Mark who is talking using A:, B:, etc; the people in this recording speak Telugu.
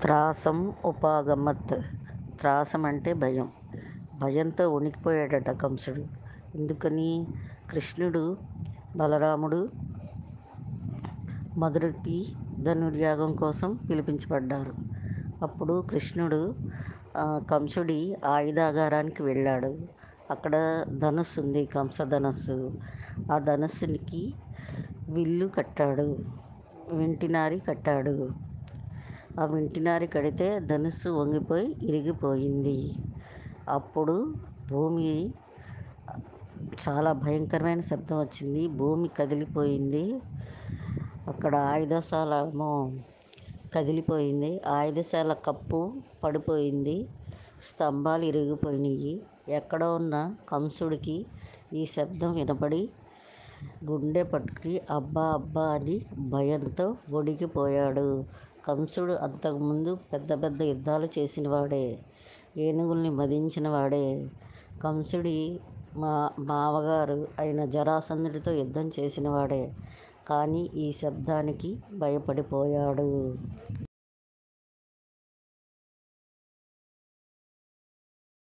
A: త్రాసం ఉపాగమత్. త్రాసం అంటే భయం. భయంతో వణికిపోయాడట కంసుడు. ఎందుకని? కృష్ణుడు, బలరాముడు మధురకి ధనుర్యాగం కోసం పిలిపించబడ్డారు. అప్పుడు కృష్ణుడు కంసుడి ఆయుధాగారానికి వెళ్ళాడు. అక్కడ ధనుస్సు ఉంది, కంసధనస్సు. ఆ ధనుస్సునికి విల్లు కట్టాడు, వెంటినారి కట్టాడు. ఆ వెంటినారి కడితే ధనుస్సు వంగిపోయి ఇరిగిపోయింది. అప్పుడు భూమి చాలా భయంకరమైన శబ్దం వచ్చింది. భూమి కదిలిపోయింది. అక్కడ ఆయుధశాల ఏమో కదిలిపోయింది. ఆయుధశాల కప్పు పడిపోయింది. స్తంభాలు ఇరిగిపోయినాయి. ఎక్కడ ఉన్న కంసుడికి ఈ శబ్దం వినపడి గుండె పట్టుకుని అబ్బా అబ్బా అని భయంతో వణికిపోయాడు. కంసుడు అంతకుముందు పెద్ద పెద్ద యుద్ధాలు చేసిన వాడే, ఏనుగుల్ని మదించిన వాడే. కంసుడి మామగారు అయిన జరాసంధుడితో యుద్ధం చేసిన వాడే. కానీ ఈ శబ్దానికి భయపడిపోయాడు.